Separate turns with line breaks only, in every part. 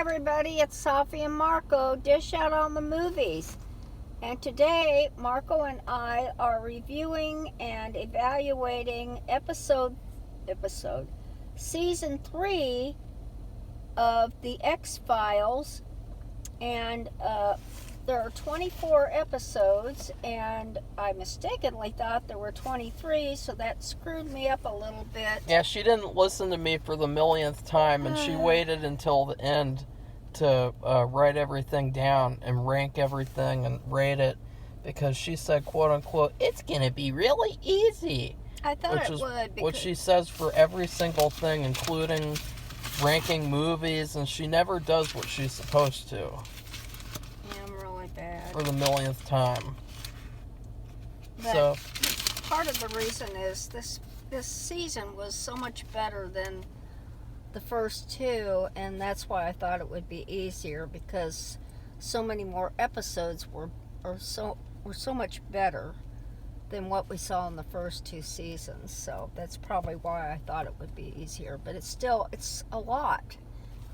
everybody, it's Safi and Marco, Dish Out on the Movies. And today, Marco and I are reviewing and evaluating Season 3 of The X-Files. And there are 24 episodes, and I mistakenly thought there were 23, so that screwed me up a little bit.
Yeah, she didn't listen to me for the millionth time, and she waited until the end to write everything down and rank everything and rate it, because she said, quote unquote, it's going to be really easy.
I thought it would.
What she says for every single thing, including ranking movies, and she never does what she's supposed to.
Yeah, I'm really bad.
For the millionth time.
But
so
part of the reason is this season was so much better than the first two, and that's why I thought it would be easier, because so many more episodes were so much better than what we saw in the first two seasons. So that's probably why I thought it would be easier. But it's a lot,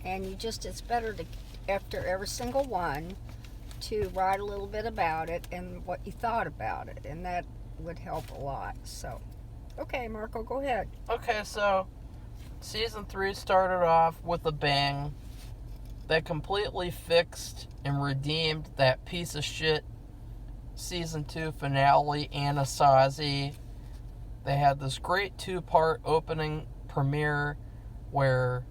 and it's better to, after every single one, to write a little bit about it and what you thought about it, and that would help a lot. So, okay, Marco, go ahead.
Okay, so Season 3 started off with a bang. They completely fixed and redeemed that piece of shit Season 2 finale, Anasazi. They had this great 2-part opening premiere where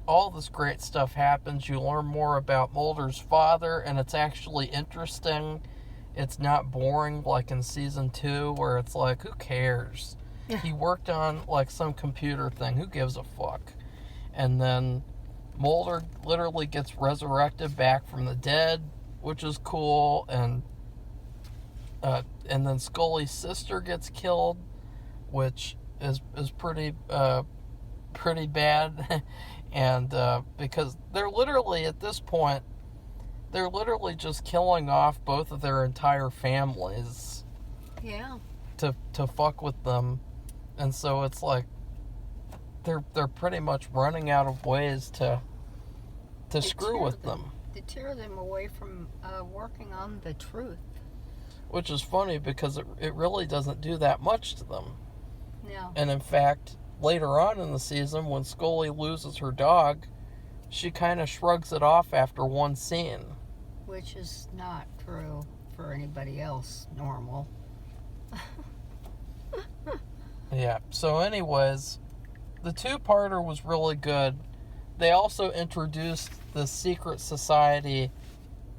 all this great stuff happens. You learn more about Mulder's father, and it's actually interesting. It's not boring like in Season 2, where it's like, who cares? He worked on like some computer thing. Who gives a fuck? And then Mulder literally gets resurrected back from the dead, which is cool. And then Scully's sister gets killed, which is pretty bad. And because they're literally, at this point, they're literally just killing off both of their entire families.
Yeah.
To fuck with them. And so it's like they're pretty much running out of ways to screw with them.
To tear them away from working on the truth.
Which is funny, because it really doesn't do that much to them.
No.
And in fact, later on in the season, when Scully loses her dog, she kind of shrugs it off after one scene.
Which is not true for anybody else normal.
Yeah, so anyways, the 2-parter was really good. They also introduced the secret society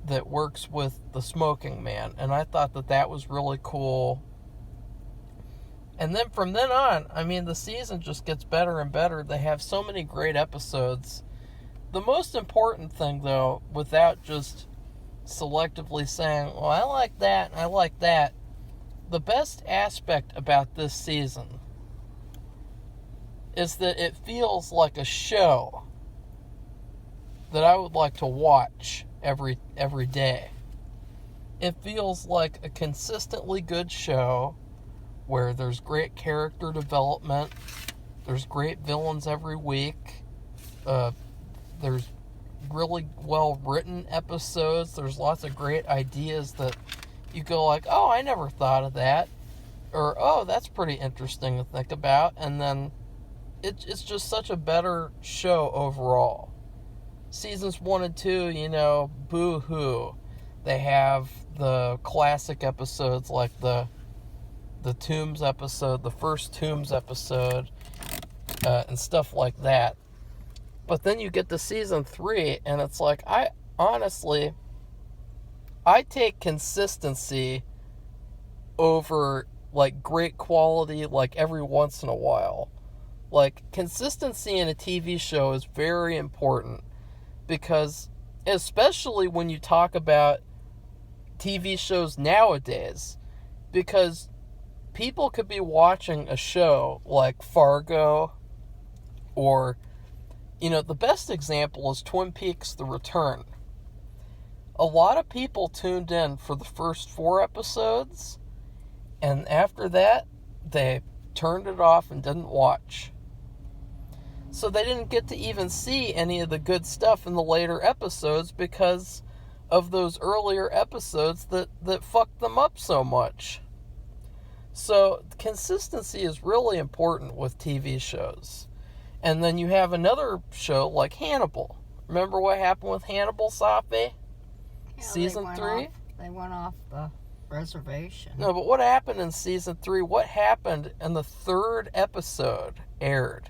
that works with the smoking man, and I thought that was really cool. And then from then on, I mean, the season just gets better and better. They have so many great episodes. The most important thing, though, without just selectively saying, well, I like that and I like that, the best aspect about this season is that it feels like a show that I would like to watch every day. It feels like a consistently good show where there's great character development, there's great villains every week, there's really well written episodes, there's lots of great ideas that you go like, oh, I never thought of that, or oh, that's pretty interesting to think about. And then it's just such a better show overall. Seasons 1 and 2, boo-hoo. They have the classic episodes like the Tombs episode, the first Tombs episode, and stuff like that. But then you get to Season 3, and it's like, I take consistency over, like, great quality, like, every once in a while. Like, consistency in a TV show is very important, because especially when you talk about TV shows nowadays, because people could be watching a show like Fargo, or, the best example is Twin Peaks: The Return. A lot of people tuned in for the first 4 episodes, and after that, they turned it off and didn't watch. So they didn't get to even see any of the good stuff in the later episodes because of those earlier episodes that fucked them up so much. So consistency is really important with TV shows. And then you have another show like Hannibal. Remember what happened with Hannibal, Safi?
Yeah,
Season 3?
They went off the reservation.
No, but what happened in season 3? What happened in the 3rd episode aired?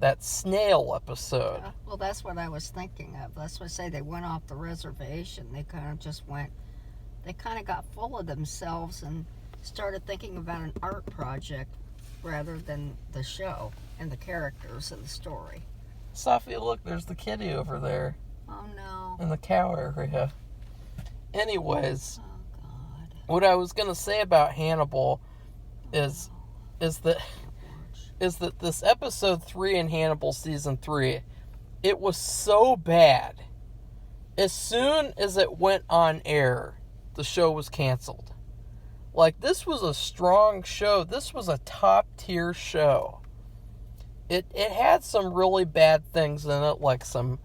That snail episode.
Yeah, well, that's what I was thinking of. That's what I say. They went off the reservation. They kind of just went, they kind of got full of themselves and started thinking about an art project rather than the show and the characters and the story.
Safi, look, there's the kitty over there.
Oh, no.
In the cow area. Anyways,
Oh, God.
what I was going to say about Hannibal is that this episode 3 in Hannibal season 3, it was so bad. As soon as it went on air, the show was canceled. Like, this was a strong show. This was a top tier show. It had some really bad things in it, like some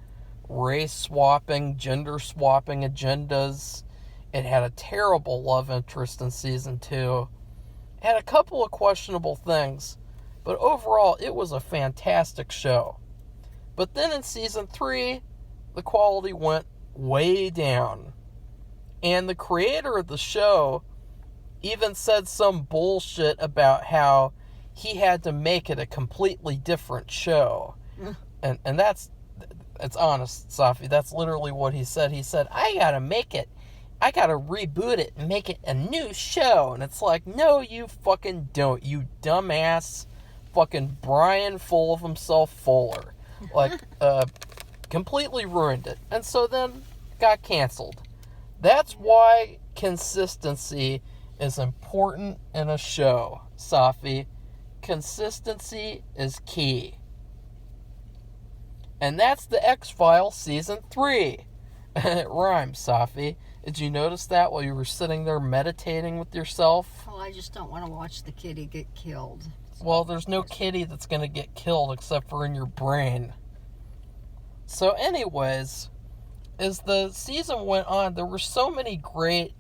race swapping, gender swapping agendas. It had a terrible love interest in season 2. It had a couple of questionable things. But overall, it was a fantastic show. But then in season 3, the quality went way down. And the creator of the show even said some bullshit about how he had to make it a completely different show. And it's honest, Safi. That's literally what he said. He said, I gotta reboot it and make it a new show. And it's like, no, you fucking don't. You dumbass fucking Brian full of himself Fuller. Like, completely ruined it. And so then got canceled. That's why consistency is important in a show, Safi. Consistency is key. And that's the X-Files season 3. And it rhymes, Safi. Did you notice that while you were sitting there meditating with yourself?
Well, I just don't want to watch the kitty get killed.
Well, there's no kitty that's going to get killed except for in your brain. So anyways, as the season went on, there were so many great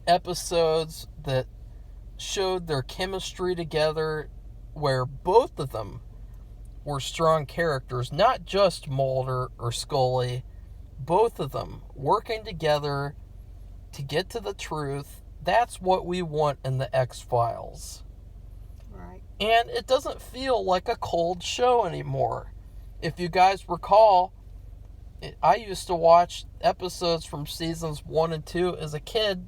episodes that showed their chemistry together, where both of them were strong characters, not just Mulder or Scully, both of them working together to get to the truth. That's what we want in the X-Files.
Right.
And it doesn't feel like a cold show anymore. If you guys recall, I used to watch episodes from seasons 1 and 2 as a kid,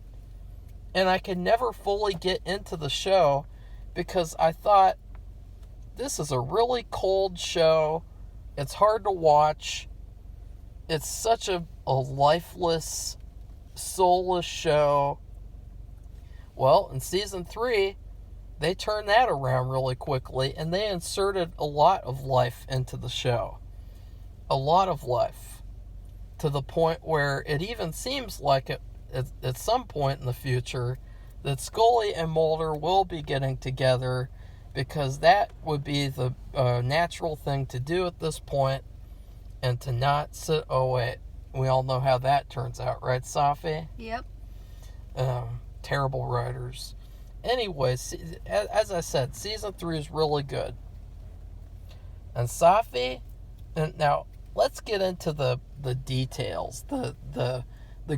and I could never fully get into the show because I thought, this is a really cold show. It's hard to watch. It's such a lifeless, soulless show. Well, in season 3, they turned that around really quickly, and they inserted a lot of life into the show. A lot of life. To the point where it even seems like at some point in the future that Scully and Mulder will be getting together, because that would be the natural thing to do at this point, and to not sit. Oh wait, we all know how that turns out, right, Safi?
Yep.
Terrible writers. Anyways, as I said, season 3 is really good. And Safi, and now let's get into the details, the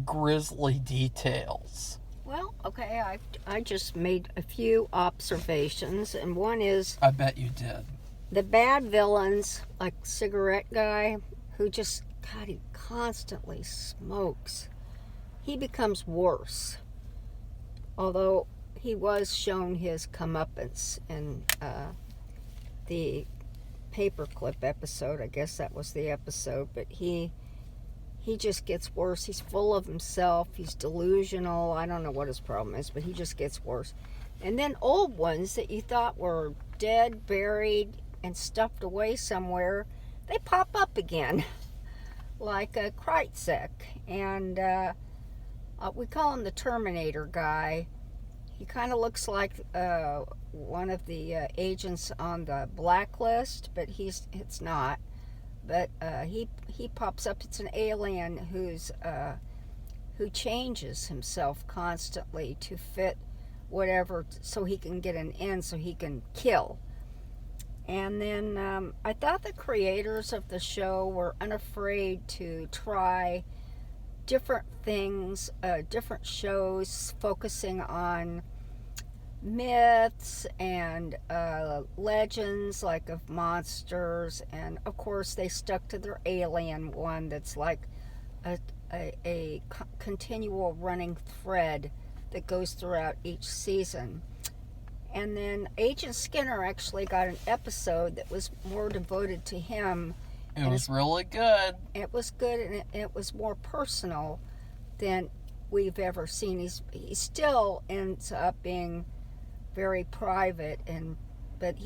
grisly details.
Well, okay, I just made a few observations, and one is,
I bet you did.
the bad villains, like Cigarette Guy, who just, God, he constantly smokes. He becomes worse. Although he was shown his comeuppance in the paperclip episode. I guess that was the episode, but he just gets worse. He's full of himself. He's delusional. I don't know what his problem is, but he just gets worse. And then old ones that you thought were dead, buried, and stuffed away somewhere, they pop up again. Like a Krycek. And we call him the Terminator guy. He kind of looks like one of the agents on the blacklist, but it's not. But he pops up. It's an alien who changes himself constantly to fit whatever, so he can get an end, so he can kill. And then I thought the creators of the show were unafraid to try different things, different shows focusing on myths and legends, like of monsters. And of course they stuck to their alien one that's like a continual running thread that goes throughout each season. And then Agent Skinner actually got an episode that was more devoted to him.
It was really good.
It was good, and it was more personal than we've ever seen. He still ends up being very private, but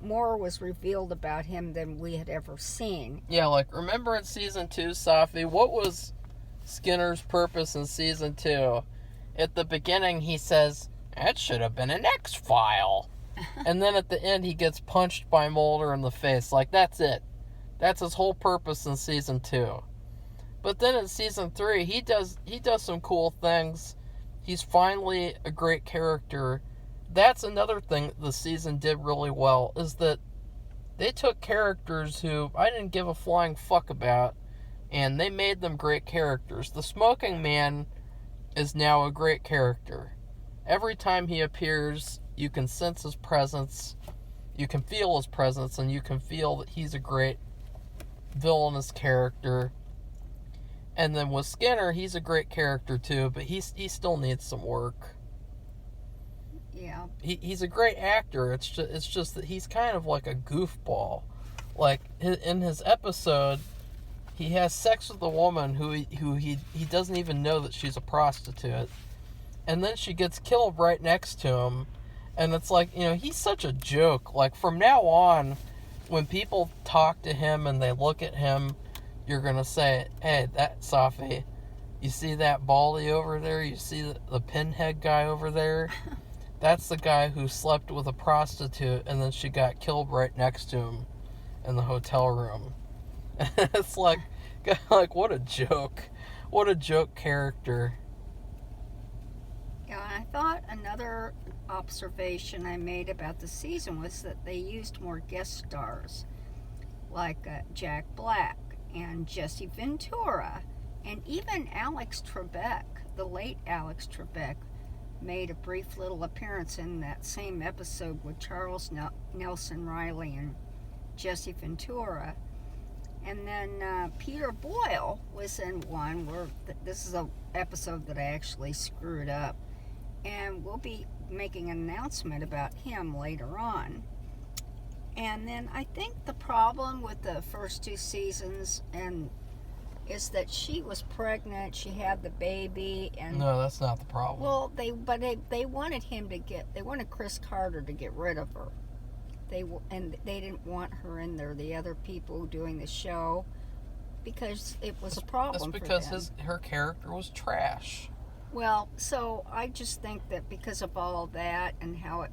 more was revealed about him than we had ever seen.
Yeah, like, remember in season 2, Safi, what was Skinner's purpose in season 2? At the beginning, he says, "It should have been an X-File." And then at the end, he gets punched by Mulder in the face. Like, that's it. That's his whole purpose in season 2. But then in season 3, he does some cool things. He's finally a great character. That's another thing the season did really well, is that they took characters who I didn't give a flying fuck about, and they made them great characters. The Smoking Man is now a great character. Every time he appears, you can sense his presence, you can feel his presence, and you can feel that he's a great villainous character. And then with Skinner, he's a great character too, but he still needs some work.
Yeah.
He's a great actor. It's just that he's kind of like a goofball. Like, in his episode, he has sex with a woman who he doesn't even know that she's a prostitute. And then she gets killed right next to him. And it's like, he's such a joke. Like, from now on, when people talk to him and they look at him, you're going to say, "Hey, that Safi, you see that baldy over there? You see the pinhead guy over there? That's the guy who slept with a prostitute and then she got killed right next to him in the hotel room." It's like, what a joke. What a joke character.
Yeah, I thought another observation I made about the season was that they used more guest stars, like Jack Black and Jesse Ventura, and even Alex Trebek, the late Alex Trebek, made a brief little appearance in that same episode with Charles Nelson Riley and Jesse Ventura. And then Peter Boyle was in one where this is an episode that I actually screwed up, and we'll be making an announcement about him later on. And then I think the problem with the first 2 seasons is that she was pregnant, she had the baby, and
no, that's not the problem.
Well, they wanted Chris Carter to get rid of her. They didn't want her in there, the other people doing the show, because it was a problem.
That's because
for them.
her character was trash.
Well, so I just think that because of all that and how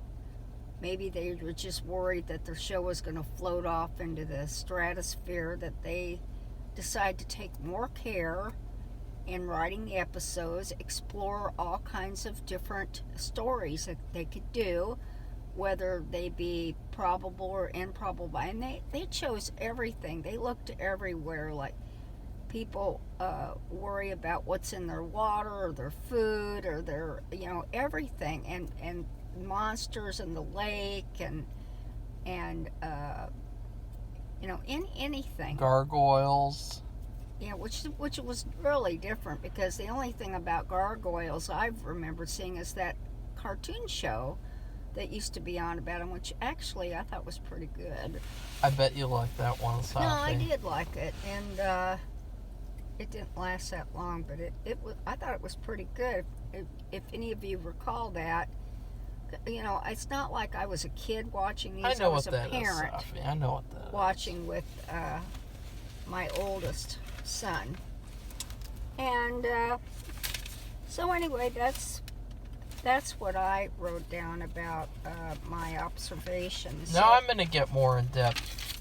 maybe they were just worried that their show was going to float off into the stratosphere, that they decide to take more care in writing the episodes, explore all kinds of different stories that they could do, whether they be probable or improbable. And they chose everything. They looked everywhere. Like, people worry about what's in their water or their food or their, everything, and monsters in the lake and anything.
Gargoyles.
Yeah, which was really different, because the only thing about Gargoyles I've remembered seeing is that cartoon show that used to be on about them, which actually I thought was pretty good.
I bet you liked that one, Safi.
No, I did like it, and it didn't last that long, but I thought it was pretty good. If any of you recall that, it's not like I was a kid watching these.
I know
was
what that is,
parent
Safi. I know what that
watching
is.
with my oldest son. And so anyway, that's That's what I wrote down about my observations.
Now I'm going to get more in depth.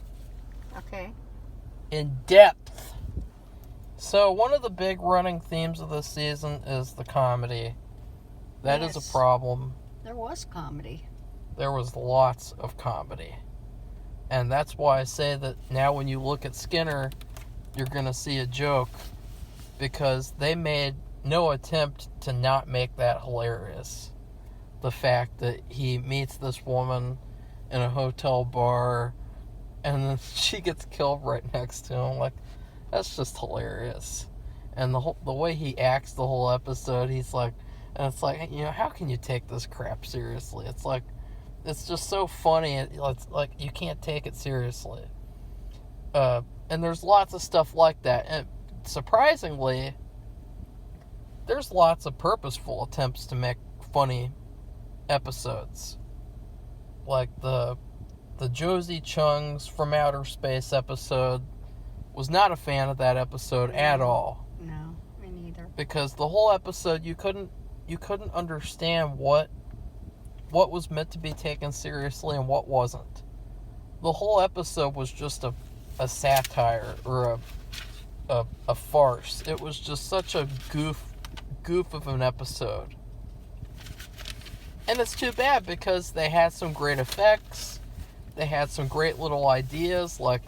Okay.
In depth. So one of the big running themes of this season is the comedy. That is a problem.
There was comedy.
There was lots of comedy. And that's why I say that now when you look at Skinner, you're going to see a joke, because they made no attempt to not make that hilarious. The fact that he meets this woman in a hotel bar and then she gets killed right next to him. Like, that's just hilarious. And the way he acts the whole episode, he's like, and it's like, you know, how can you take this crap seriously? It's like, it's just so funny. It's like, you can't take it seriously. And there's lots of stuff like that. And surprisingly, there's lots of purposeful attempts to make funny episodes. Like the Josie Chung's From Outer Space episode. Was not a fan of that episode at all.
No, me neither.
Because the whole episode, you couldn't understand what was meant to be taken seriously and what wasn't. The whole episode was just a satire or a farce. It was just such a goof of an episode. And it's too bad, because they had some great effects. They had some great little ideas, like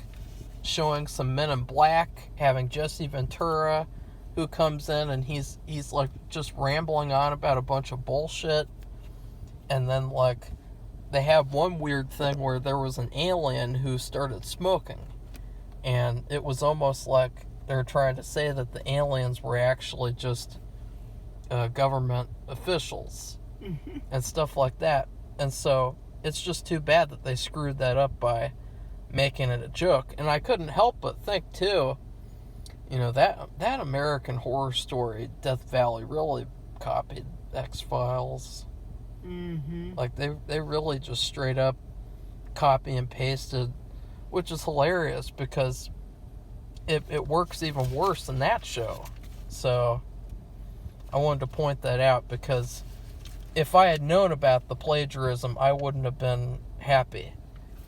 showing some Men in Black, having Jesse Ventura, who comes in and he's like just rambling on about a bunch of bullshit. And then, like, they have one weird thing where there was an alien who started smoking. And it was almost like they're trying to say that the aliens were actually just government officials and stuff like that. And so it's just too bad that they screwed that up by making it a joke. And I couldn't help but think, too, you know, that American Horror Story, Death Valley, really copied X-Files.
Mm-hmm.
Like, they really just straight up copy and pasted, which is hilarious, because it works even worse than that show. So I wanted to point that out, because if I had known about the plagiarism, I wouldn't have been happy.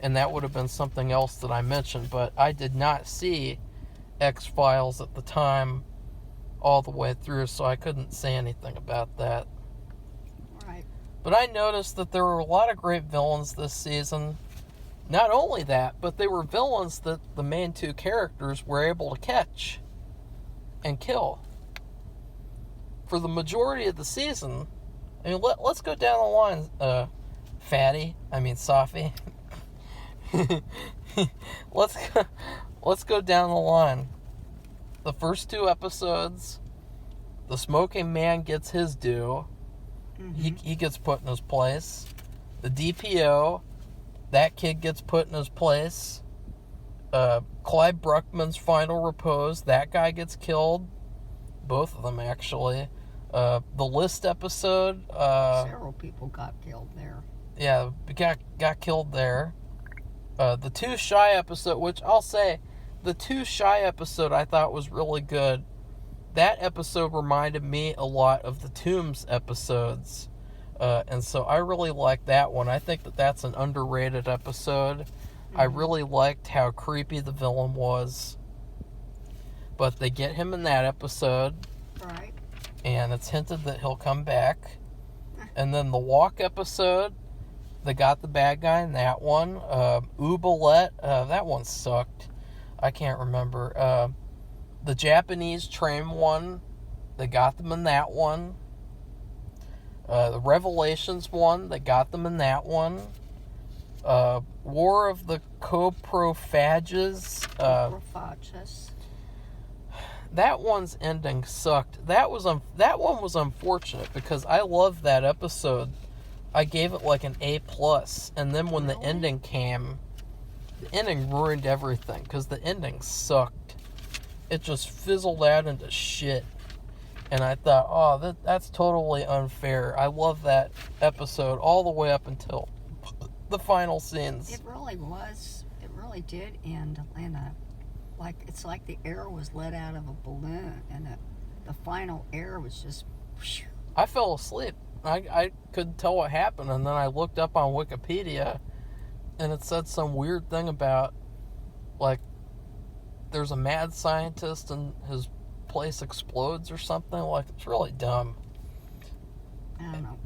And that would have been something else that I mentioned. But I did not see X-Files at the time all the way through, so I couldn't say anything about that.
Right.
But I noticed that there were a lot of great villains this season. Not only that, but they were villains that the main two characters were able to catch and kill. For the majority of the season, I mean, let's go down the line, Safi. Let's go down the line. The first two episodes, the smoking man gets his due.
Mm-hmm.
He gets put in his place. The DPO, that kid gets put in his place. Clyde Bruckman's final repose, that guy gets killed. Both of them, actually. The List episode.
Several people got killed there.
Yeah, got killed there. The Too Shy episode, which I'll say, the Too Shy episode I thought was really good. That episode reminded me a lot of the Tombs episodes. And so I really liked that one. I think that's an underrated episode. Mm-hmm. I really liked how creepy the villain was. But they get him in that episode.
Right.
And it's hinted that he'll come back. And then the Walk episode, they got the bad guy in that one. Oubliette, that one sucked. I can't remember. The Japanese train one, they got them in that one. The Revelations one, they got them in that one. War of the Coprophages. That one's ending sucked. That one was unfortunate, because I loved that episode. I gave it like an A+, and then when the ending came, the ending ruined everything, because the ending sucked. It just fizzled out into shit. And I thought, oh, that's totally unfair. I love that episode all the way up until the final scenes.
It really was. It really did end in a, like, it's like the air was let out of a balloon, and the final air was just. Whoosh.
I fell asleep. I couldn't tell what happened, and then I looked up on Wikipedia, and it said some weird thing about, like, there's a mad scientist and his place explodes or something. Like, it's really dumb.
I don't know.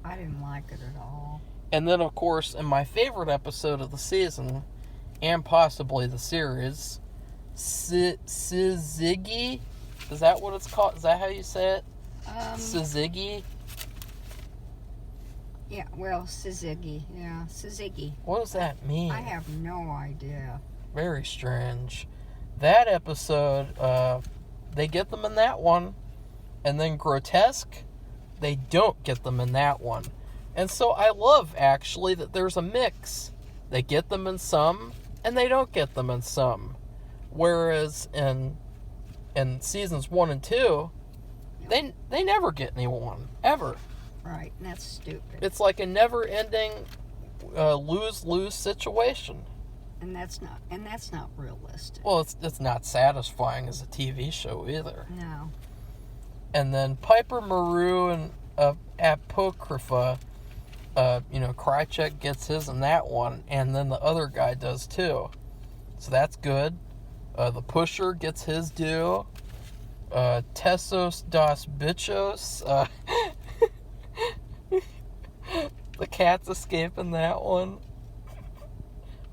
I didn't like it at all.
And then, of course, in my favorite episode of the season, and possibly the series, Ziggy? Is that what it's called? Is that how you say it? Ziggy?
Yeah, well, Ziggy. Yeah, Ziggy.
What does that mean?
I have no idea.
Very strange. That episode, they get them in that one. And then Grotesque, they don't get them in that one. And so I love, actually, that there's a mix. They get them in some, and they don't get them in some. Whereas in seasons 1 and 2, they never get anyone, ever.
Right, and that's stupid.
It's like a never-ending lose-lose situation.
And that's not realistic.
Well, it's not satisfying as a TV show either.
No.
And then Piper Maru and Apocrypha, Krychek gets his in that one, and then the other guy does too. So that's good. The Pusher gets his due. Tessos dos Bichos. The cats escape in that one.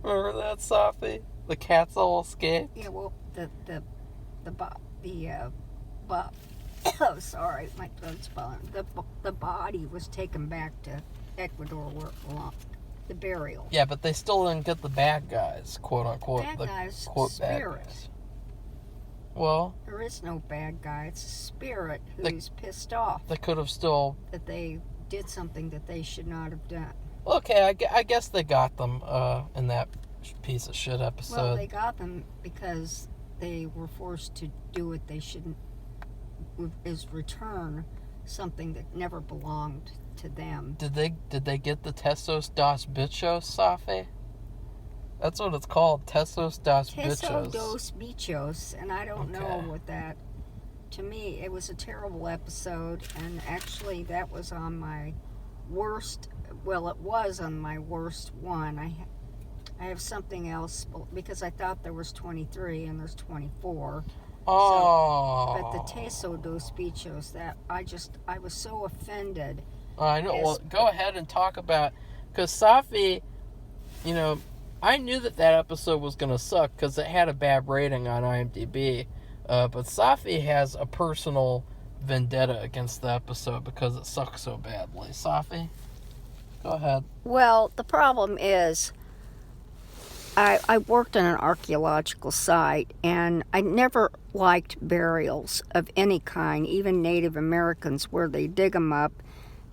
Remember that, Safi? The cats all escaped.
Yeah, well, oh, sorry, my throat's bothering. The body was taken back to Ecuador where it belonged. The burial.
Yeah, but they still didn't get the bad guys, quote unquote.
Bad guys,
quote
spirit.
bad guys. Well,
there is no bad guy. It's a spirit who's pissed off.
They could have still
that they did something that they should not have done.
Okay, I guess they got them in that piece of shit episode.
Well, they got them because they were forced to do what they shouldn't, is return something that never belonged to them.
Did they get the Tessos dos Bichos, Safi? That's what it's called, Tessos dos Bichos.
Tessos dos Bichos, and I don't know what that. To me, it was a terrible episode, and actually, that was on my worst. Well, it was on my worst one. I have something else because I thought there was 23 and there's 24.
Oh.
So, but the Tessos dos Bichos, that I was so offended.
I know. Well, go ahead and talk about, because Safi, I knew that episode was going to suck because it had a bad rating on IMDb. But Safi has a personal vendetta against the episode because it sucks so badly. Safi, go ahead.
Well, the problem is, I worked on an archaeological site, and I never liked burials of any kind, even Native Americans, where they dig them up,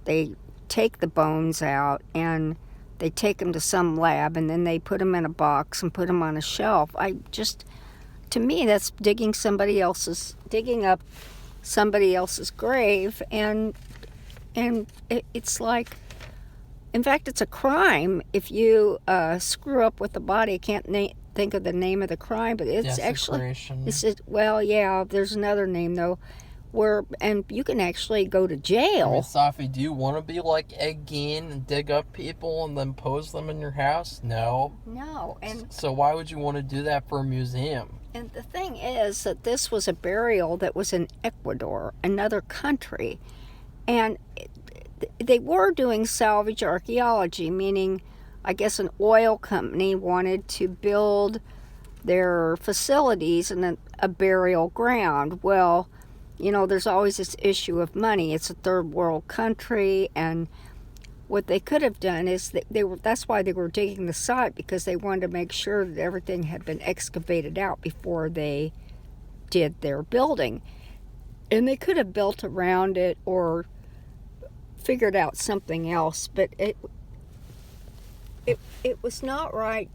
they take the bones out, and they take them to some lab, and then they put them in a box and put them on a shelf. To me, that's digging up somebody else's grave, and it's like, in fact, it's a crime if you screw up with the body. I can't think of the name of the crime, but it's actually, there's another name though, and you can actually go to jail.
I mean, Safi, do you want to be like Ed Gein and dig up people and then pose them in your house? No.
And
so why would you want to do that for a museum?
And the thing is that this was a burial that was in Ecuador, another country, and they were doing salvage archaeology, meaning, I guess, an oil company wanted to build their facilities in a burial ground. Well, there's always this issue of money. It's a third world country, and what they could have done is that's why they were digging the site, because they wanted to make sure that everything had been excavated out before they did their building. And they could have built around it or figured out something else, but it was not right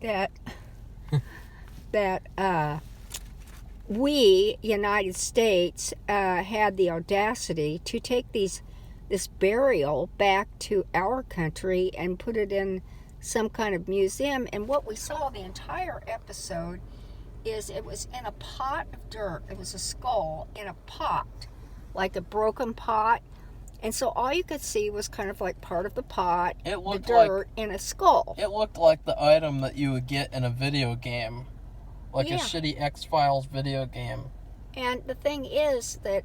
that we, United States, had the audacity to take this burial back to our country and put it in some kind of museum. And what we saw the entire episode is it was in a pot of dirt. It was a skull in a pot, like a broken pot. And so all you could see was kind of like part of the pot,
It
the
looked
dirt, and a skull.
It looked like the item that you would get in a video game. Like a
Yeah.
shitty X-Files video game.
And the thing is that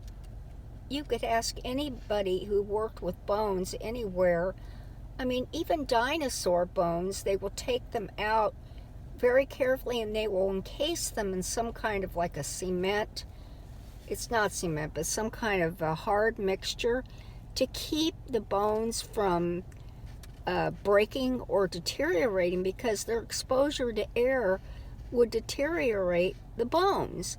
you could ask anybody who worked with bones anywhere. I mean, even dinosaur bones, they will take them out very carefully and they will encase them in some kind of like a cement. It's not cement, but some kind of a hard mixture to keep the bones from breaking or deteriorating, because their exposure to air would deteriorate the bones.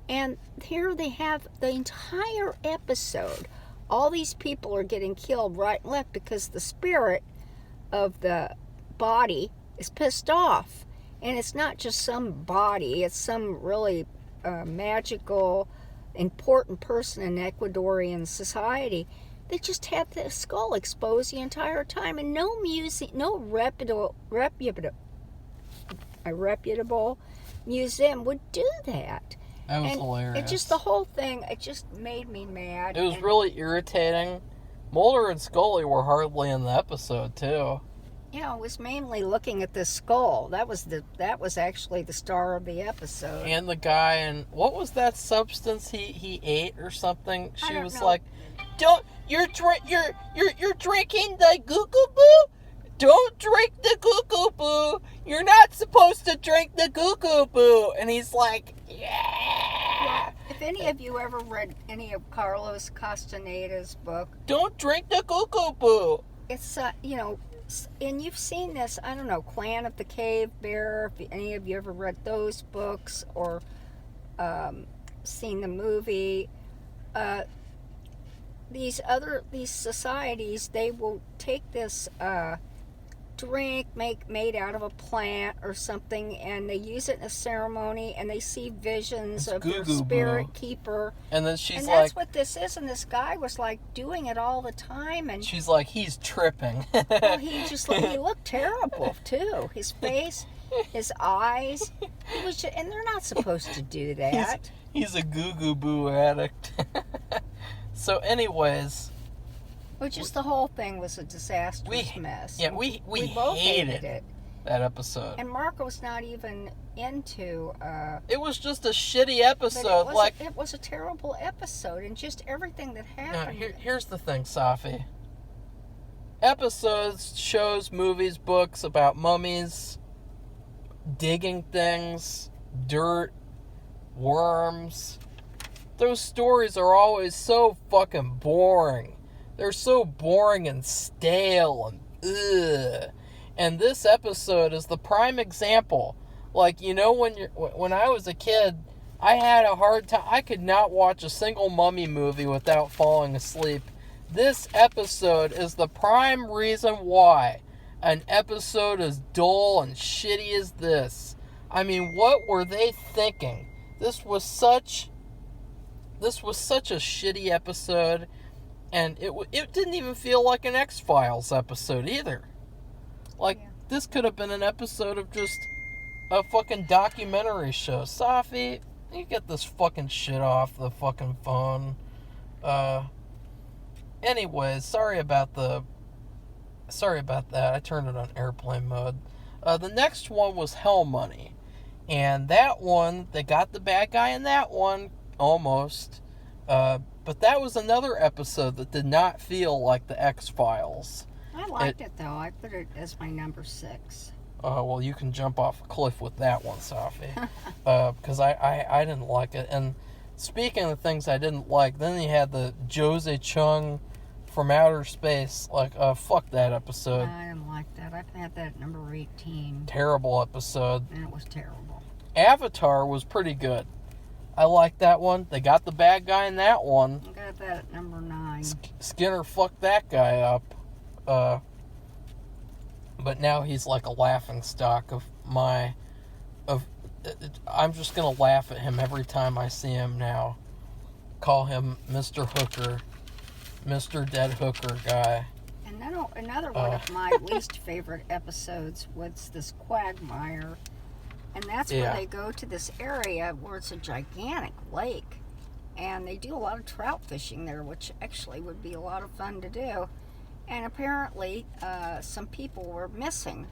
And here they have the entire episode. All these people are getting killed right and left because the spirit of the body is pissed off. And it's not just some body, it's some really magical, important person in Ecuadorian society. They just had the skull exposed the entire time, and no reputable museum would do that.
That was
And
hilarious.
it just, the whole thing, it just made me mad.
It was
And,
really irritating. Mulder and Scully were hardly in the episode, too.
you know, it was mainly looking at this skull. That was actually the star of the episode.
And the guy, and what was that substance he ate or something?
I
She
don't
was
know.
like, "Don't you're drinking the goo-goo-boo? Don't drink the goo-goo-boo. You're not supposed to drink the goo-goo-boo." And he's like, "Yeah."
If any of you ever read any of Carlos Castaneda's book,
Don't drink the goo-goo-boo.
it's you know, and you've seen this, I don't know, Clan of the Cave Bear, if any of you ever read those books or seen the movie, these societies, they will take this drink made out of a plant or something, and they use it in a ceremony, and they see visions
It's
of their
goo-goo-boo.
spirit keeper.
And then she's
And
like,
that's what this is, and this guy was like doing it all the time, and
she's like, he's tripping.
well, he looked terrible too. His face, his eyes, and they're not supposed to do that.
He's a goo-goo-boo addict. So anyways,
Which is, the whole thing was a disastrous mess.
yeah, we
both
hated
it.
that episode.
And Marco's not even into.
It was just a shitty
But
episode.
it was a terrible episode, and just everything that happened.
Here's the thing, Safi. Episodes, shows, movies, books about mummies, digging things, dirt, worms. Those stories are always so fucking boring. They're so boring and stale and ugh. And this episode is the prime example. Like, you know, when I was a kid, I had a hard time. I could not watch a single mummy movie without falling asleep. This episode is the prime reason why an episode as dull and shitty as this. I mean, what were they thinking? This was such a shitty episode, and it didn't even feel like an X-Files episode either. Like, This could have been an episode of just a fucking documentary show. Safi, you get this fucking shit off the fucking phone. Anyways, sorry about that. I turned it on airplane mode. The next one was Hell Money. And that one, they got the bad guy in that one, almost. But that was another episode that did not feel like the X-Files.
I liked it, though. I put it as my number 6.
Well, you can jump off a cliff with that one, Safi. Because I didn't like it. And speaking of things I didn't like, then you had the Jose Chung from Outer Space. Like, fuck that episode.
I didn't like that. I had that at number 18.
Terrible episode.
And it was terrible.
Avatar was pretty good. I liked that one. They got the bad guy in that one.
I got that at number 9.
Skinner fucked that guy up. But now he's like a laughing stock of I'm just gonna laugh at him every time I see him now. Call him Mr. Hooker. Mr. Dead Hooker guy.
And then another one of my least favorite episodes was this Quagmire. And that's where they go to this area where it's a gigantic lake. and they do a lot of trout fishing there, which actually would be a lot of fun to do. And apparently, some people were missing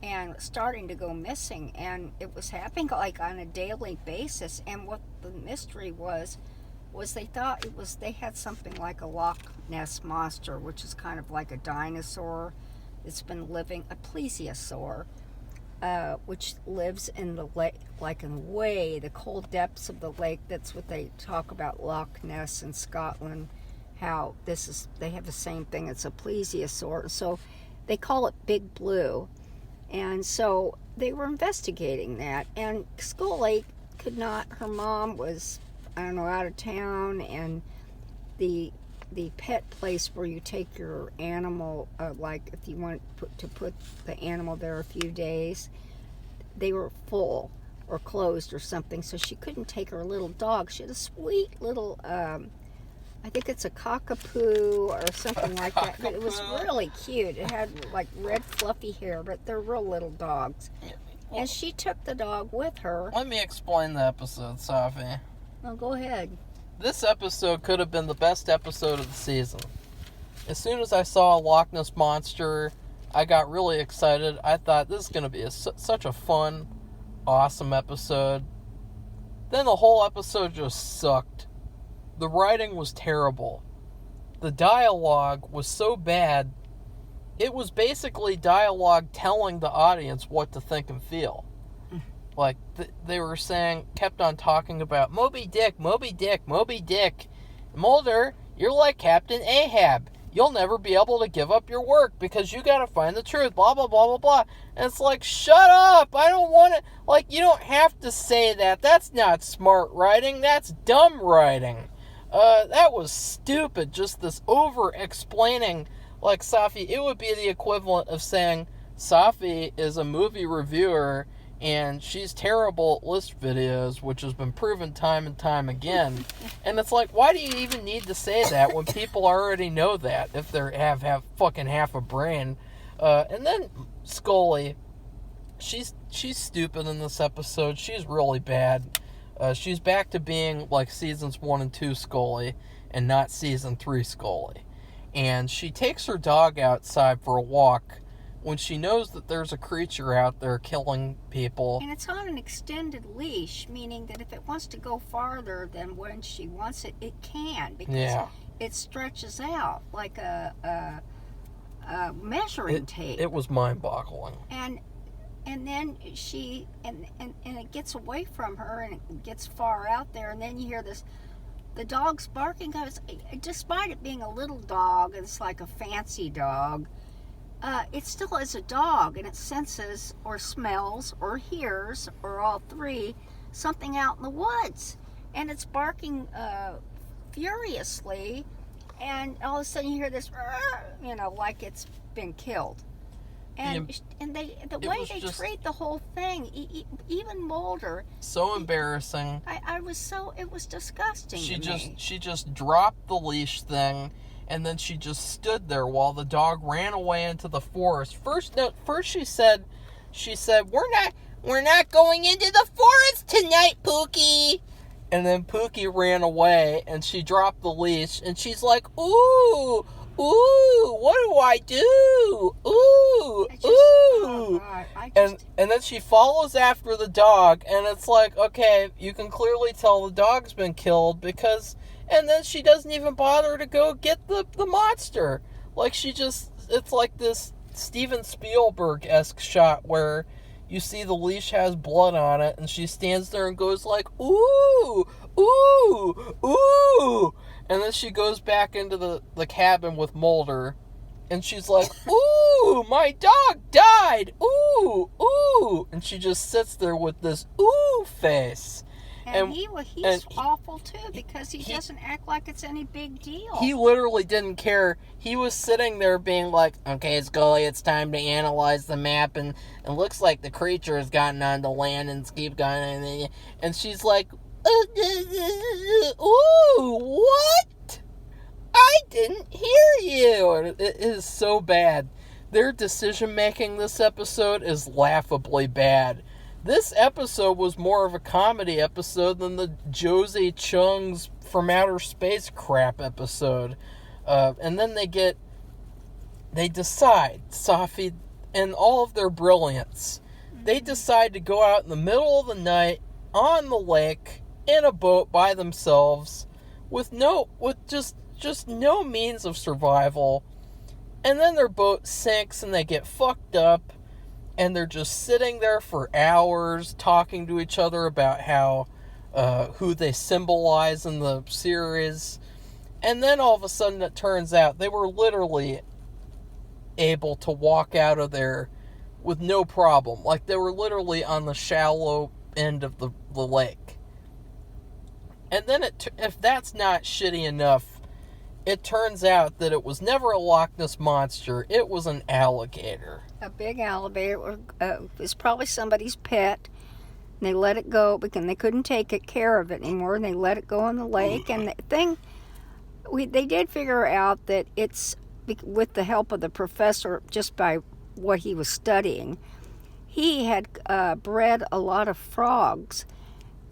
and starting to go missing, and it was happening like on a daily basis. And what the mystery was they thought they had something like a Loch Ness monster, which is kind of like a dinosaur that's been living, a plesiosaur, which lives in the lake, like in the cold depths of the lake. That's what they talk about Loch Ness in Scotland, how they have the same thing. It's a plesiosaur. So they call it Big Blue. And so they were investigating that. And Scully could not, her mom was, I don't know, out of town, and the pet place where you take your animal, like if you want to put the animal there a few days, they were full or closed or something, so she couldn't take her little dog. She had a sweet little, I think it's a cockapoo or something like that. It was really cute. It had like red fluffy hair, but they're real little dogs. And she took the dog with her.
Let me explain the episode, Safi.
Oh, go ahead.
This episode could have been the best episode of the season. As soon as I saw a Loch Ness monster, I got really excited. I thought this is going to be such a fun, awesome episode. Then the whole episode just sucked. The writing was terrible. The dialogue was so bad, it was basically dialogue telling the audience what to think and feel. Like, they were kept on talking about Moby Dick, Moby Dick, Moby Dick. Mulder, you're like Captain Ahab. You'll never be able to give up your work because you gotta find the truth, blah, blah, blah, blah, blah. And it's like, shut up! I don't want to... Like, you don't have to say that. That's not smart writing. That's dumb writing. That was stupid. Just this over-explaining. Like, Safi, it would be the equivalent of saying Safi is a movie reviewer and she's terrible at list videos, which has been proven time and time again. And it's like, why do you even need to say that when people already know that, if they have fucking half a brain? And then Scully, she's stupid in this episode. She's really bad. She's back to being like seasons 1 and 2 Scully, and not season 3 Scully. And she takes her dog outside for a walk when she knows that there's a creature out there killing people.
And it's on an extended leash, meaning that if it wants to go farther than when she wants it, it can, because it stretches out like a measuring tape.
It was mind-boggling.
And then she and it gets away from her, and it gets far out there, and then you hear the dog's barking. Despite it being a little dog, it's like a fancy dog, it still is a dog, and it senses or smells or hears, or all three, something out in the woods. And it's barking furiously, and all of a sudden you hear this, like it's been killed. And the way they treat the whole thing, even Mulder.
So embarrassing.
It was disgusting.
She just dropped the leash thing, and then she just stood there while the dog ran away into the forest. First she said, we're not going into the forest tonight, Pookie. And then Pookie ran away, and she dropped the leash, and she's like, ooh, what do I do? Ooh.
Oh God,
and then she follows after the dog, and it's like, okay, you can clearly tell the dog's been killed, and then she doesn't even bother to go get the monster. Like, it's like this Steven Spielberg-esque shot where you see the leash has blood on it, and she stands there and goes like, ooh. And then she goes back into the cabin with Mulder, and she's like, ooh, my dog died, ooh. And she just sits there with this ooh face.
And he's awful too, because he doesn't act like it's any big deal.
He literally didn't care. He was sitting there being like, okay, Scully, it's time to analyze the map, and it looks like the creature has gotten onto land and keep going. And she's like, ooh, what? I didn't hear you. And it is so bad. Their decision making this episode is laughably bad. This episode was more of a comedy episode than the Josie Chung's from outer space crap episode. And then they decide, Safi, in all of their brilliance, they decide to go out in the middle of the night on the lake in a boat by themselves with just no means of survival. And then their boat sinks and they get fucked up, and they're just sitting there for hours talking to each other about how who they symbolize in the series. And then all of a sudden it turns out they were literally able to walk out of there with no problem. Like, they were literally on the shallow end of the lake. And then if that's not shitty enough, it turns out that it was never a Loch Ness Monster. It was an alligator.
A big alligator. It was probably somebody's pet. And they let it go because they couldn't take care of it anymore. And they let it go in the lake. And the thing, they did figure out that it's, with the help of the professor, just by what he was studying, he had bred a lot of frogs.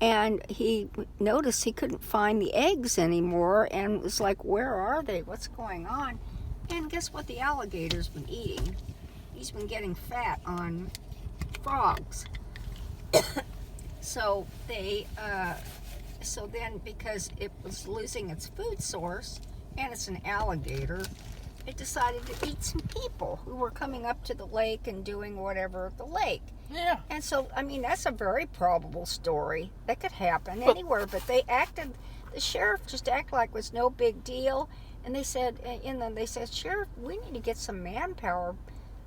And he noticed he couldn't find the eggs anymore, and was like, where are they? What's going on? And guess what the alligator's been eating? He's been getting fat on frogs. So then because it was losing its food source, and it's an alligator, it decided to eat some people who were coming up to the lake and doing whatever at the lake.
Yeah.
And so, I mean, that's a very probable story. That could happen anywhere, but the sheriff just acted like it was no big deal. And they said, Sheriff, we need to get some manpower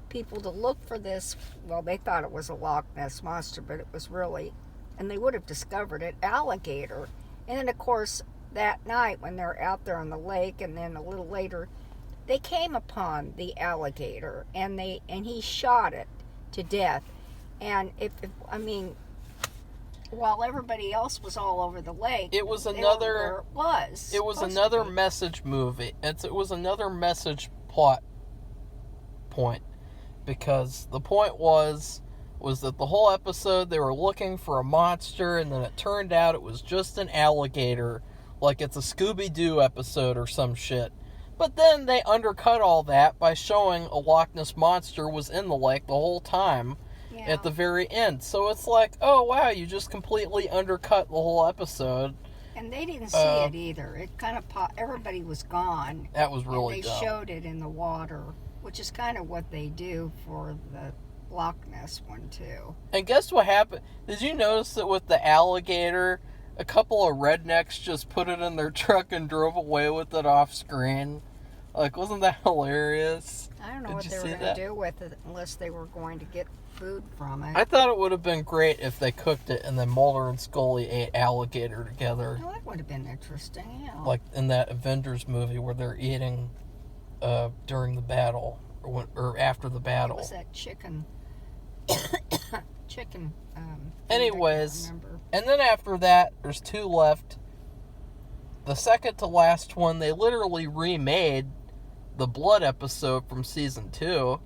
people to look for this. Well, they thought it was a Loch Ness Monster, but it was really, and they would have discovered it, alligator. And then, of course, that night when they're out there on the lake, and then a little later, they came upon the alligator, and he shot it to death. And while everybody else was all over the lake,
it was another
another
message movie. It was another message plot point, because the point was that the whole episode they were looking for a monster, and then it turned out it was just an alligator, like it's a Scooby-Doo episode or some shit. But then they undercut all that by showing a Loch Ness Monster was in the lake the whole time. Yeah. At the very end. So it's like, oh wow, you just completely undercut the whole episode.
And they didn't see it either. It kind of everybody was gone.
That was really
dumb. They showed it in the water, which is kind of what they do for the Loch Ness one too.
And guess what happened? Did you notice that with the alligator, a couple of rednecks just put it in their truck and drove away with it off screen? Like, wasn't that hilarious?
I don't know what they were going to do with it unless they were going to get food from it.
I thought it would have been great if they cooked it and then Mulder and Scully ate alligator together.
Well, that would have been interesting, yeah.
Like in that Avengers movie where they're eating during the battle or after the battle.
It was that chicken.
Anyways, and then after that, there's two left. The second to last one, they literally remade the blood episode from season 2.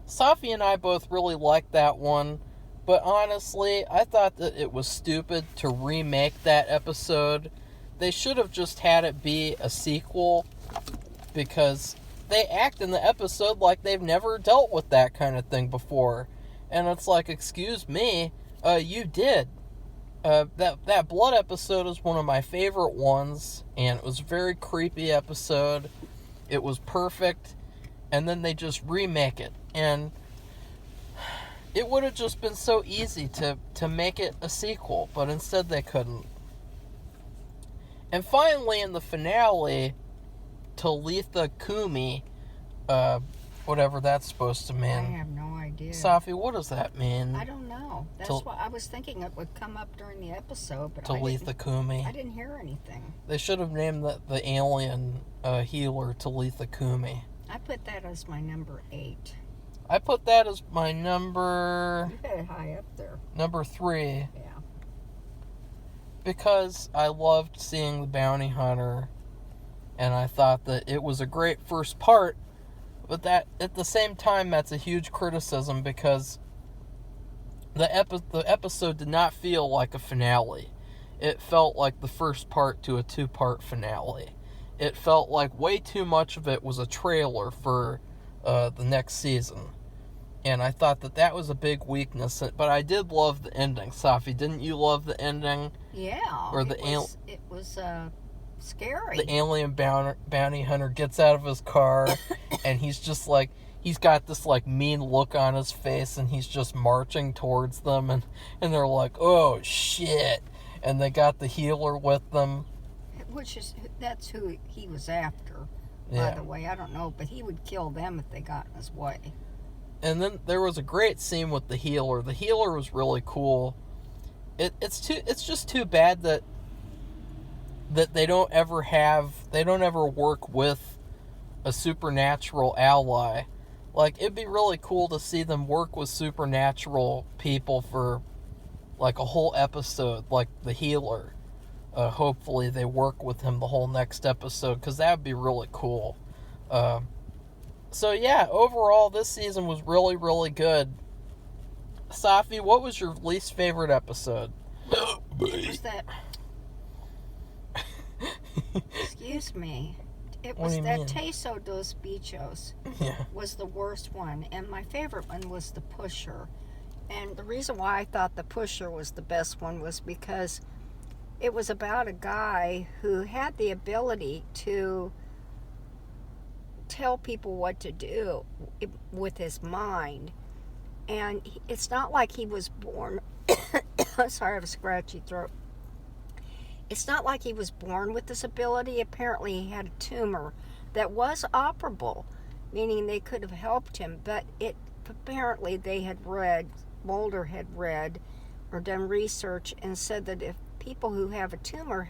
Safi and I both really liked that one, but honestly, I thought that it was stupid to remake that episode. They should have just had it be a sequel, because they act in the episode like they've never dealt with that kind of thing before. And it's like, excuse me, you did. That blood episode is one of my favorite ones, and it was a very creepy episode. It was perfect, and then they just remake it. And it would have just been so easy to make it a sequel, but instead they couldn't. And finally, in the finale, Talitha Kumi, whatever that's supposed to mean.
I have no idea.
Safi, what does that mean?
I don't know. That's what I was thinking it would come up during the episode, but
Talitha Kumi.
I didn't hear anything.
They should have named the alien healer Talitha Kumi.
I put that as my number 8.
I put that as my number...
You had it high up there.
Number 3.
Yeah.
Because I loved seeing the bounty hunter, and I thought that it was a great first part, but that at the same time that's a huge criticism, because the episode did not feel like a finale. it felt like the first part to a 2-part finale. It felt like way too much of it was a trailer for the next season. And I thought that was a big weakness. But I did love the ending. Safi, didn't you love the ending?
Yeah.
Where
it was scary.
The alien bounty hunter gets out of his car, and he's just like, he's got this like mean look on his face, and he's just marching towards them, and they're like, oh shit. And they got the healer with them.
That's who he was after, by the way. I don't know, but he would kill them if they got in his way.
And then there was a great scene with the healer. The healer was really cool. It's just too bad that they don't ever work with a supernatural ally. Like, it'd be really cool to see them work with supernatural people for like a whole episode, like the healer. Hopefully they work with him the whole next episode, because that would be really cool. So yeah, overall this season was really, really good. Safi, what was your least favorite episode?
Was that... Excuse me. It was that Teso dos Bichos was the worst one, and my favorite one was the Pusher. And the reason why I thought the Pusher was the best one was because it was about a guy who had the ability to tell people what to do with his mind. And it's not like he was born... Sorry, I have a scratchy throat. It's not like he was born with this ability. Apparently he had a tumor that was operable, meaning they could have helped him, but apparently Mulder had read or done research and said that if people who have a tumor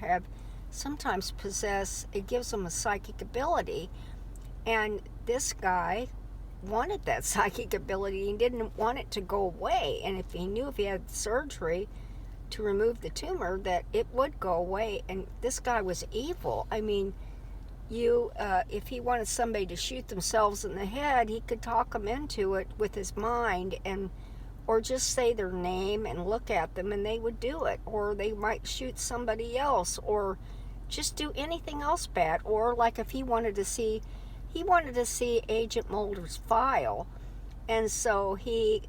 sometimes possess, it gives them a psychic ability. And this guy wanted that psychic ability. He didn't want it to go away. And if he had surgery to remove the tumor, that it would go away. And this guy was evil. I mean, if he wanted somebody to shoot themselves in the head, he could talk them into it with his mind, or just say their name and look at them and they would do it. Or they might shoot somebody else, or just do anything else bad. Or like if he wanted to see Agent Mulder's file, and so he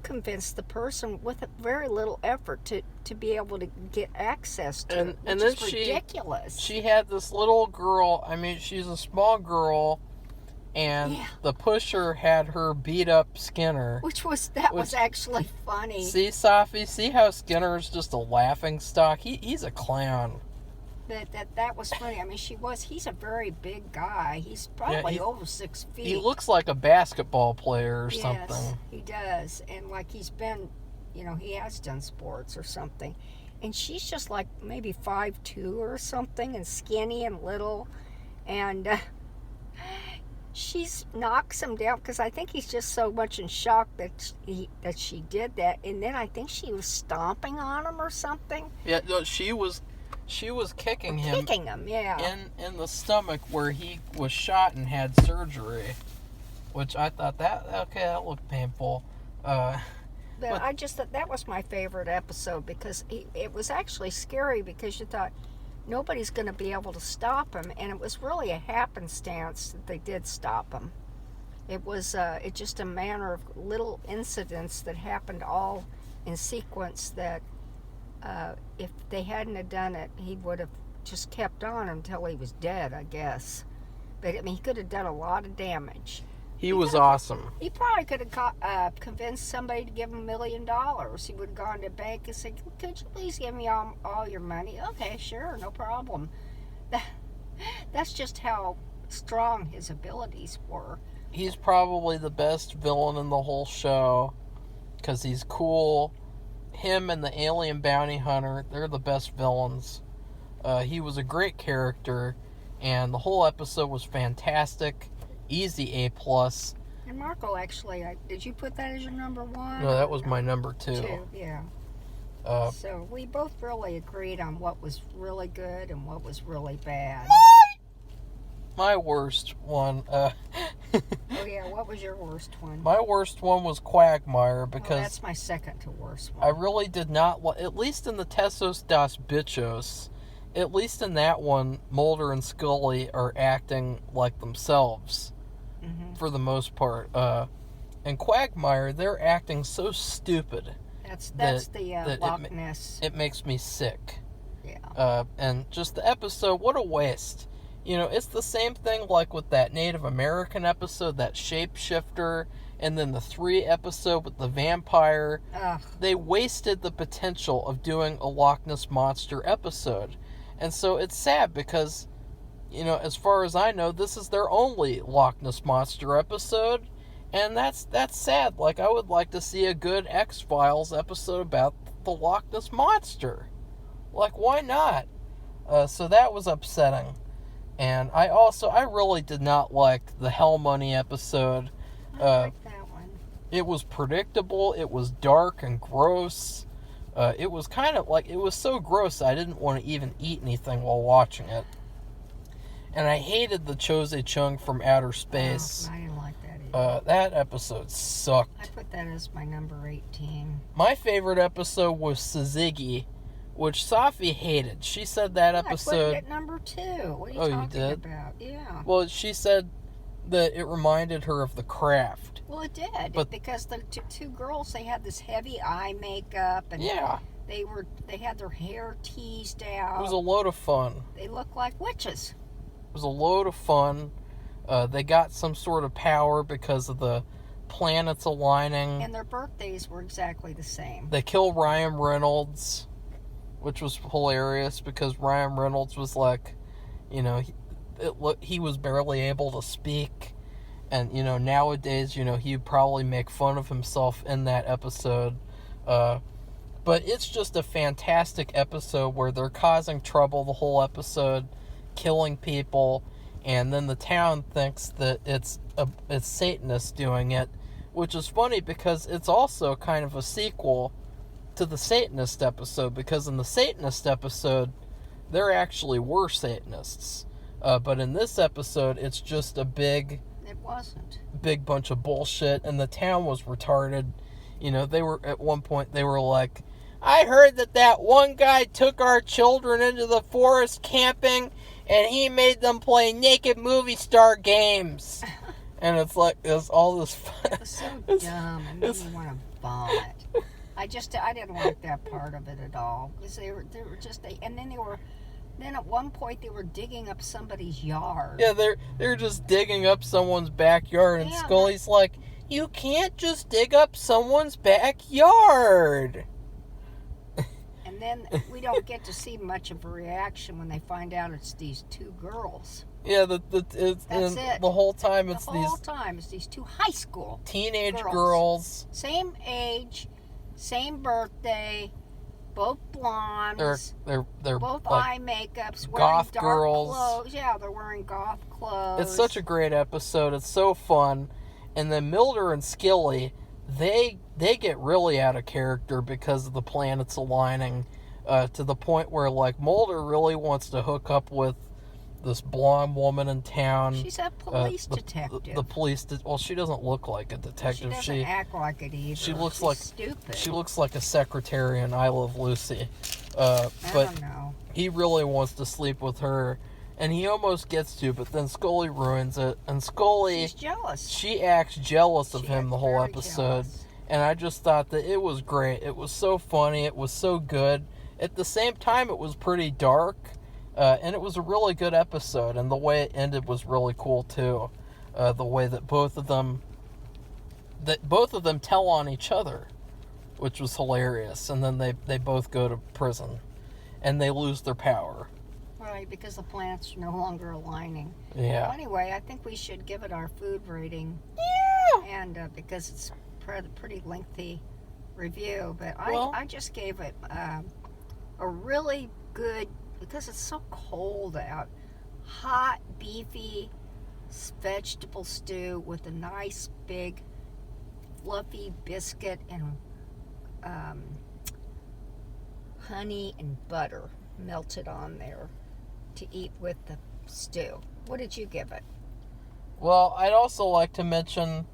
convinced the person with very little effort to be able to get access to it, which is ridiculous. She
had this little girl, I mean, she's a small girl, and the Pusher had her beat up Skinner.
Which was actually funny.
See, Safi, see how Skinner is just a laughing stock? He's a clown.
That was funny. I mean, he's a very big guy. He's probably over 6 feet.
He looks like a basketball player or something.
Yes, he does. And like he's been, he has done sports or something. And she's just like maybe 5'2" or something, and skinny and little. And she knocks him down because I think he's just so much in shock that she did that. And then I think she was stomping on him or something.
Yeah, no, she was kicking him, in the stomach where he was shot and had surgery, which I thought that looked painful.
But I just thought that was my favorite episode because it was actually scary because you thought nobody's going to be able to stop him, and it was really a happenstance that they did stop him. It was just a manner of little incidents that happened all in sequence that if they hadn't have done it, he would have just kept on until he was dead, I guess. But I mean, he could have done a lot of damage.
He was awesome.
He probably could have convinced somebody to give him $1 million. He would have gone to the bank and said, "Could you please give me all your money?" Okay, sure, no problem. That's just how strong his abilities were.
He's probably the best villain in the whole show because he's cool. Him and the alien bounty hunter, they're the best villains. He was a great character, and the whole episode was fantastic. Easy A+.
And Marco, actually, did you put that as your number 1?
No, that was my number 2.
2, yeah. So we both really agreed on what was really good and what was really bad.
My worst one,
Oh yeah, what was your worst one?
My worst one was Quagmire
Oh,
because
that's my second to worst one.
I really did not at least in the Tessos das Bichos, at least in that one, Mulder and Scully are acting like themselves for the most part. In Quagmire, they're acting so stupid.
That's
that
the Loch Ness.
It makes me sick.
Yeah.
And just the episode, what a waste. You know, it's the same thing like with that Native American episode, that shapeshifter, and then the 3 episode with the vampire.
Ugh.
They wasted the potential of doing a Loch Ness Monster episode. And so it's sad because, you know, as far as I know, this is their only Loch Ness Monster episode. And that's sad. Like, I would like to see a good X-Files episode about the Loch Ness Monster. Like, why not? So that was upsetting. And I really did not like the Hell Money episode.
I like that one.
It was predictable. It was dark and gross. It was kind of like, it was so gross I didn't want to even eat anything while watching it. And I hated the Chose Chung from Outer Space.
Oh, I didn't like that either.
That episode sucked.
I put that as my number 18.
My favorite episode was Ziggy, which Safi hated. She said that episode...
I put it at number 2. What are you talking about? Yeah.
Well, she said that it reminded her of The Craft.
Well, it did.
But
because the two girls, they had this heavy eye makeup. And
yeah.
They had their hair teased out.
It was a load of fun.
They looked like witches.
It was a load of fun. They got some sort of power because of the planets aligning.
And their birthdays were exactly the same.
They kill Ryan Reynolds, which was hilarious because Ryan Reynolds was like, you know, he was barely able to speak. And, you know, nowadays, you know, he'd probably make fun of himself in that episode. But it's just a fantastic episode where they're causing trouble the whole episode, killing people, and then the town thinks that it's Satanists doing it, which is funny because it's also kind of a sequel to the Satanist episode, because in the Satanist episode, there actually were Satanists. But in this episode, it's just a big bunch of bullshit, and the town was retarded. You know, they were, at one point, they were like, I heard that one guy took our children into the forest camping, and he made them play naked movie star games. And it's like, it's all this fun.
It was so dumb. It made me want to vomit. I didn't like that part of it at all. Because they were just, then at one point they were digging up somebody's yard.
Yeah, they're just digging up someone's backyard, and Scully's like, you can't just dig up someone's backyard.
And then we don't get to see much of a reaction when they find out it's these 2 girls.
Yeah, that's it. The whole time it's
these 2 high school
teenage girls.
Same age, same birthday, both blondes.
They're
both
like
eye makeups,
goth
wearing dark
girls.
clothes. Yeah, they're wearing goth clothes.
It's such a great episode. It's so fun. And then Mulder and Scully, they get really out of character because of the planets aligning, to the point where, like, Mulder really wants to hook up with this blonde woman in town.
She's a police detective.
The police, well, she doesn't look like a detective.
She doesn't act like it either.
She's
stupid.
She looks like a secretary in I Love Lucy.
I don't know.
He really wants to sleep with her, and he almost gets to, but then Scully ruins it. And Scully,
she's jealous.
She acts jealous of him the whole episode.
Jealous.
And I just thought that it was great. It was so funny. It was so good. At the same time, it was pretty dark. And it was a really good episode. And the way it ended was really cool, too. The way that both of them tell on each other, which was hilarious. And then they both go to prison. And they lose their power.
Right, because the planets are no longer aligning.
Yeah.
Well, anyway, I think we should give it our food rating.
Yeah.
And because it's pretty lengthy review, but I just gave it a really good, because it's so cold out, hot, beefy vegetable stew with a nice big fluffy biscuit and honey and butter melted on there to eat with the stew. What did you give it?
Well, I'd also like to mention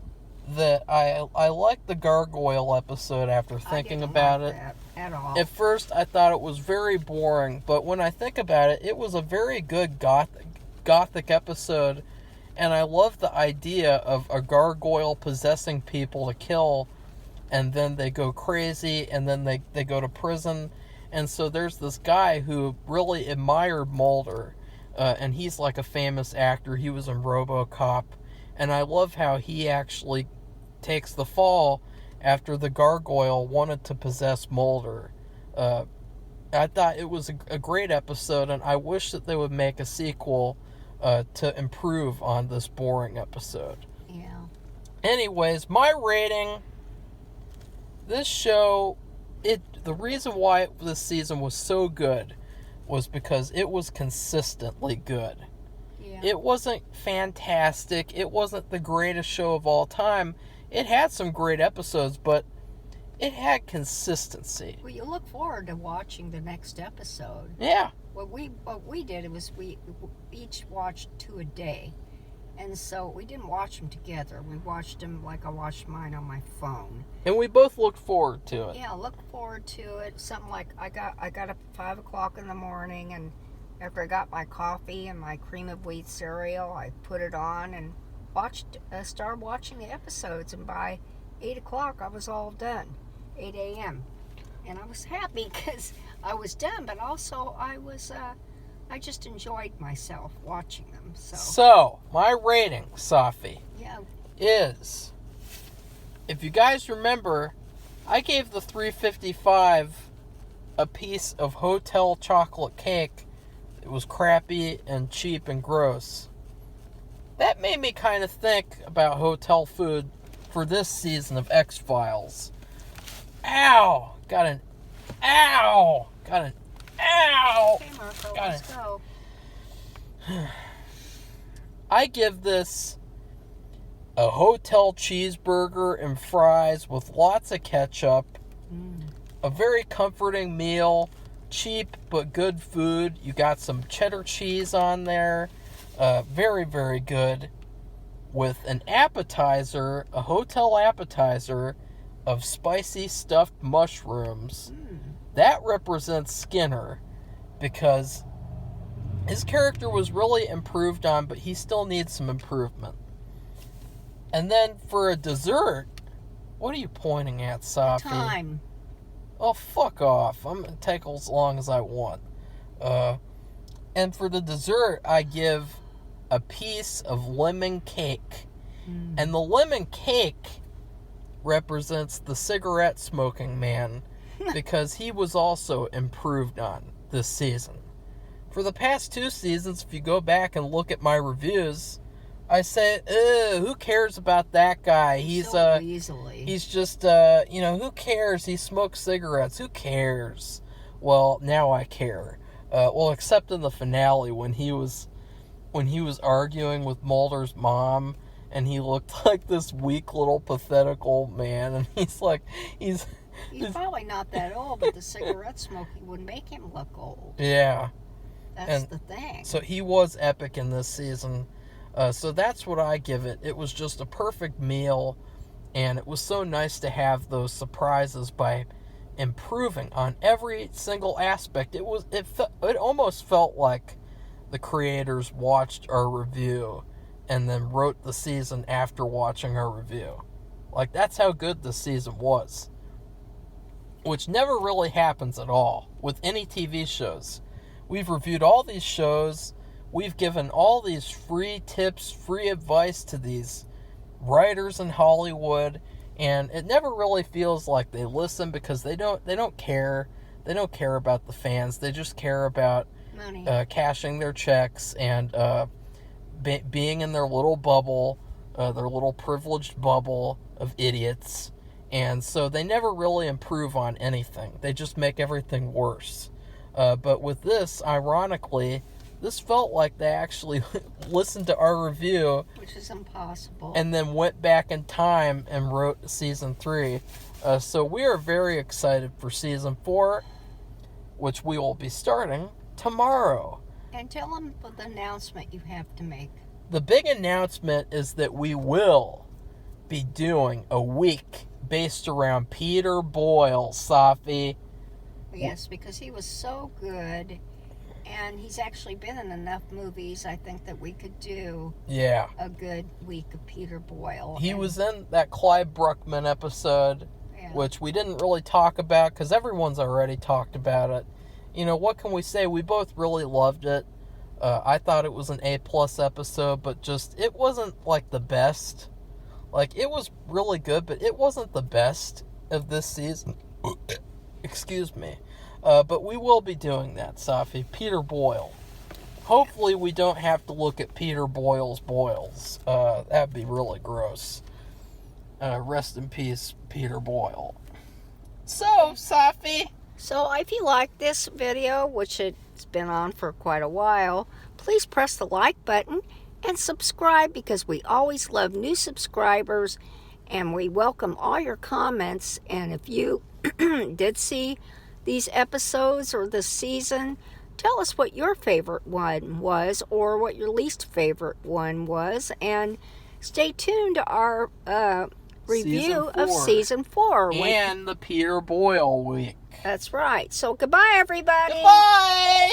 that I liked the Gargoyle episode after thinking about it.
That at all.
At first, I thought it was very boring, but when I think about it, it was a very good gothic episode, and I love the idea of a gargoyle possessing people to kill, and then they go crazy, and then they go to prison, and so there's this guy who really admired Mulder, and he's like a famous actor. He was in RoboCop, and I love how he actually takes the fall after the gargoyle wanted to possess Mulder. I thought it was a great episode, and I wish that they would make a sequel to improve on this boring episode.
Yeah.
Anyways, my rating, this show, the reason why this season was so good was because it was consistently good.
Yeah.
It wasn't fantastic. It wasn't the greatest show of all time. It had some great episodes, but it had consistency.
Well, you look forward to watching the next episode.
Yeah.
What we did was we each watched 2 a day, and so we didn't watch them together. We watched them like I watched mine on my phone.
And we both looked forward to it.
Yeah, look forward to it. Something like I got up at 5 o'clock in the morning, and after I got my coffee and my cream of wheat cereal, I put it on and started watching the episodes. And by 8 o'clock, I was all done. 8 a.m. And I was happy because I was done, but also I just enjoyed myself watching them.
So my rating, Safi,
Yeah.
is, if you guys remember, I gave the 355 a piece of hotel chocolate cake. It was crappy and cheap and gross. That made me kind of think about hotel food for this season of X-Files. Ow! Got an ow!
Okay, Marco, let's go.
I give this a hotel cheeseburger and fries with lots of ketchup. A very comforting meal. Cheap but good food. You got some cheddar cheese on there. Very, very good. With an appetizer, a hotel appetizer of spicy stuffed mushrooms. That represents Skinner, because his character was really improved on, but he still needs some improvement. And then for a dessert, what are you pointing at, Safi?
Time.
Oh, fuck off. I'm going to take as long as I want. And for the dessert, I give a piece of lemon cake. And the lemon cake represents the cigarette smoking man, because he was also improved on this season. For the past 2 seasons, if you go back and look at my reviews, I say, who cares about that guy? He's
so easily.
He's just who cares? He smokes cigarettes. Who cares? Well, now I care. Except in the finale when he was arguing with Mulder's mom, and he looked like this weak little pathetic old man, and he's
probably not that old, but the cigarette smoking would make him look old.
Yeah.
That's the thing.
So he was epic in this season. So that's what I give it. It was just a perfect meal, and it was so nice to have those surprises by improving on every single aspect. It almost felt like the creators watched our review and then wrote the season after watching our review. Like, that's how good this season was. Which never really happens at all with any TV shows. We've reviewed all these shows. We've given all these free tips, free advice to these writers in Hollywood, and it never really feels like they listen, because they don't care. They don't care about the fans. They just care about
money,
cashing their checks, and being in their little bubble, their little privileged bubble of idiots. And so they never really improve on anything. They just make everything worse. But with this, ironically, this felt like they actually listened to our review,
which is impossible,
and then went back in time and wrote season 3. So we are very excited for season 4, which we will be starting tomorrow.
And tell them the announcement you have to make.
the big announcement is that we will be doing a week based around Peter Boyle, Safi.
Yes, because he was so good, and he's actually been in enough movies, I think, that we could do a good week of Peter Boyle.
He was in that Clyde Bruckman episode, which we didn't really talk about because everyone's already talked about it. You know, what can we say? We both really loved it. I thought it was an A+ episode, but just, it wasn't, like, the best. Like, it was really good, but it wasn't the best of this season. Excuse me. But we will be doing that, Safi. Peter Boyle. Hopefully we don't have to look at Peter Boyle's boils. That'd be really gross. Rest in peace, Peter Boyle. So, Safi.
So, if you like this video, which it's been on for quite a while, please press the like button and subscribe, because we always love new subscribers and we welcome all your comments. And if you did see these episodes or this season, tell us what your favorite one was or what your least favorite one was, and stay tuned to our review of season 4
and the Peter Boyle week.
That's right. So goodbye, everybody.
Goodbye.